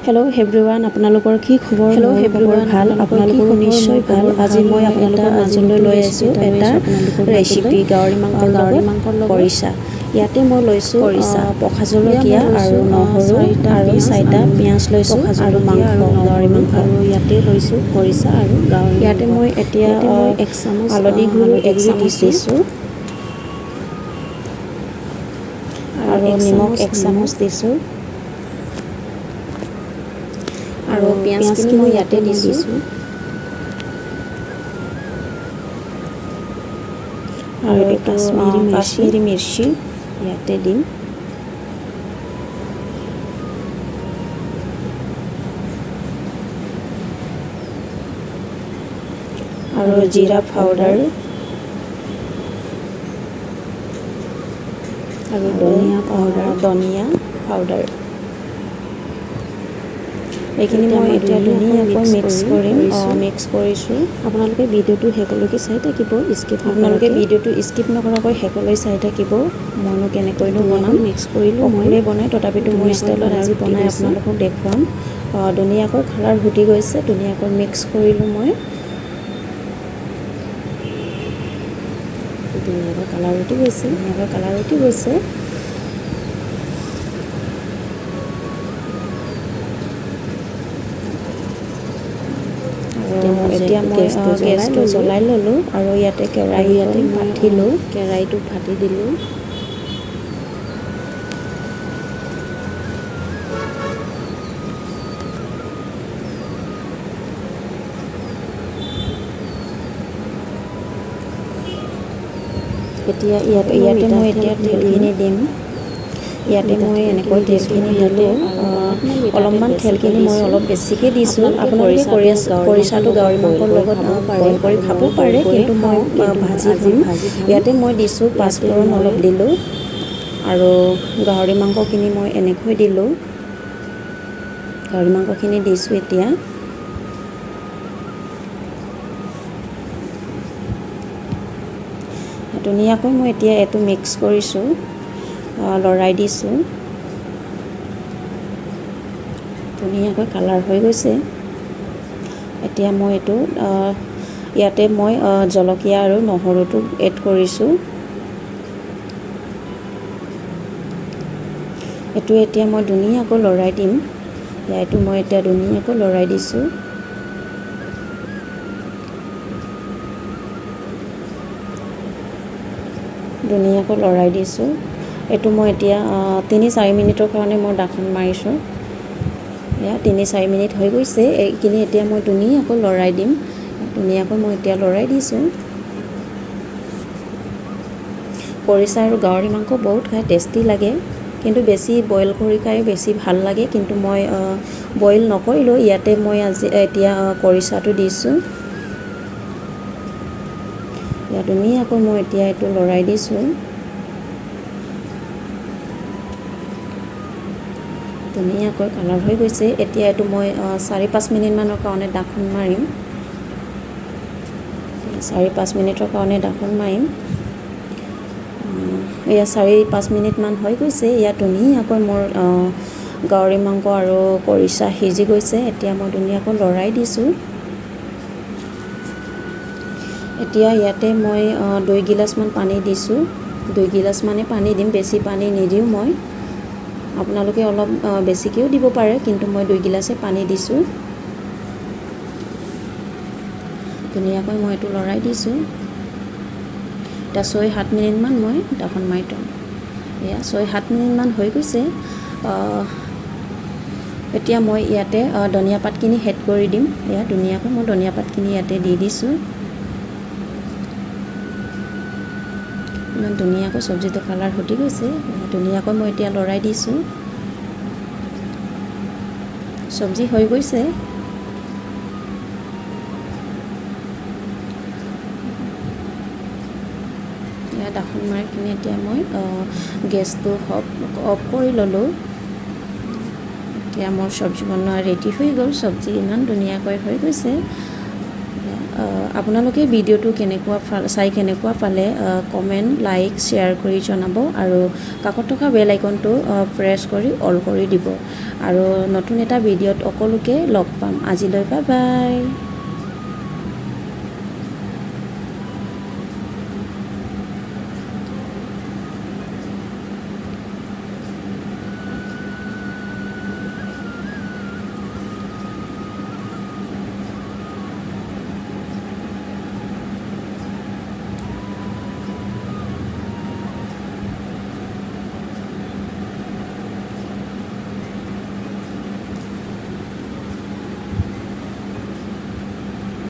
hello everyone আপোনালোকৰ কি খবৰ हेलो एवरीवन ভাল আপোনালোকৰ নিশ্চয় ভাল আজি মই আপোনালোকৰ মাজলৈ লৈ আহিছো এটা ৰেচিপি গাহৰি মাংসৰ লগত কৰিছা ইয়াতে মই লৈছো পখা জলকীয়া আৰু নহৰু আৰু 4টা পিয়াজ লৈছো আৰু মাংস গাহৰি মাংস আৰু ইয়াতে লৈছো কৰিছা আৰু গাহৰি ইয়াতে মই এতিয়া 1 চামুচ হালধি গুড়ি 1 চামুচ দিছো আৰু নিমখ 1 চামুচ দিছো আৰু পিয়াজখিনি মই ইয়াতে দিছো আৰু এটা কাশ্মীৰী মিৰ্চি ইয়াতে দিম আৰু জিৰা পাউডাৰ আৰু ধনিয়া পাউডাৰ এইখিনি মই এতিয়া ধুনীয়াকৈ মিক্স কৰিছোঁ আপোনালোকে ভিডিঅ'টো শেষলৈকে চাই থাকিব স্কিপ নকৰাকৈ শেষলৈ চাই থাকিব মইনো কেনেকৈনো বনাম মিক্স কৰিলোঁ মই বনাই তথাপিতো মই ষ্টাইলত আজি বনাই আপোনালোকক দেখুৱাম ধুনীয়াকৈ কালাৰ ফুটি গৈছে ধুনীয়াকৈ মিক্স কৰিলোঁ মই ধুনীয়াকৈ কালাৰ ফুটি গৈছে এতিয়া মই গেছটো জ্বলাই ল'লোঁ আৰু ইয়াতে কেৰাহীটো পাতি দিলোঁ এতিয়া ইয়াতে মই এতিয়া তেলখিনি দিম ইয়াতে মই এনেকৈ তেলখিনি দিলোঁ অলপমান তেলখিনি মই অলপ বেছিকৈ দিছোঁ আপোনালোকে কৰিছাটো গাহৰি মাংসৰ লগত বইল কৰি খাব পাৰে কিন্তু মই ভাজি দিম ইয়াতে মই দিছোঁ পাঁচফোৰণ অলপ দিলোঁ আৰু গাহৰি মাংসখিনি মই এনেকৈ দিলোঁ গাহৰি মাংসখিনি দিছোঁ এতিয়া ধুনীয়াকৈ মই এতিয়া এইটো মিক্স কৰিছোঁ লৰাই দিছোঁ ধুনীয়াকৈ কালাৰ হৈ গৈছে এতিয়া মই এইটো ইয়াতে মই জলকীয়া আৰু নহৰুটো এড কৰিছোঁ এইটো এতিয়া মই ধুনীয়াকৈ লৰাই দিম এইটো মই এতিয়া ধুনীয়াকৈ লৰাই দিছোঁ ধুনীয়াকৈ লৰাই দিছোঁ এইটো মই এতিয়া 3-4 মিনিটৰ কাৰণে মই ঢাকন মাৰিছোঁ এয়া 3-4 মিনিট হৈ গৈছে এইখিনি এতিয়া মই ধুনীয়াকৈ লৰাই দিম ধুনীয়াকৈ মই এতিয়া লৰাই দিছোঁ কৰিছা আৰু গাহৰি মাংস বহুত খাই টেষ্টি লাগে কিন্তু বেছি বইল কৰি খাই বেছি ভাল লাগে কিন্তু মই বইল নকৰিলোঁ ইয়াতে মই আজি এতিয়া কৰিছাটো দিছোঁ ইয়াত ধুনীয়াকৈ মই এতিয়া এইটো লৰাই দিছোঁ ধুনীয়াকৈ কালাৰ হৈ গৈছে এতিয়া এইটো মই 4-5 মিনিটমানৰ কাৰণে ঢাকন মাৰিম 4-5 মিনিটৰ কাৰণে ঢাকন মাৰিম এয়া 4-5 মিনিটমান হৈ গৈছে ইয়াত ধুনীয়াকৈ মোৰ গাহৰি মাংস আৰু কৰিছা সিজি গৈছে এতিয়া মই ধুনীয়াকৈ লৰাই দিছোঁ এতিয়া ইয়াতে মই 2 গিলাচমান পানী দিছোঁ 2 গিলাচ মানে পানী দিম বেছি পানী নিদিওঁ মই আপোনালোকে অলপ বেছিকৈও দিব পাৰে কিন্তু মই 2 গিলাচে পানী দিছোঁ ধুনীয়াকৈ মই এইটো লৰাই দিছোঁ এটা 6-7 মিনিটমান মই ঢাকন মাৰি থ'ম এয়া 6-7 মিনিটমান হৈ গৈছে এতিয়া মই ইয়াতে ধনিয়া পাতখিনি এড কৰি দিম এয়া ধুনীয়াকৈ মই ধনিয়া পাতখিনি ইয়াতে দি দিছোঁ ইমান ধুনীয়াকৈ চব্জিটো কালাৰ ফুটি গৈছে ধুনীয়াকৈ মই এতিয়া লৰাই দিছোঁ চব্জি হৈ গৈছে ঢাকন মাৰি কিনে এতিয়া মই গেছটো অফ কৰি ল'লোঁ এতিয়া মোৰ চব্জি বনোৱা ৰেডি হৈ গ'ল চব্জি ইমান ধুনীয়াকৈ হৈ গৈছে আপোনালোকে ভিডিঅ'টো চাই কেনেকুৱা পালে কমেণ্ট লাইক শ্বেয়াৰ কৰি জনাব আৰু কাষত থকা বেল আইকনটো প্ৰেছ কৰি অল কৰি দিব আৰু নতুন এটা ভিডিঅ'ত সকলোকে লগ পাম আজিলৈ বাই বাই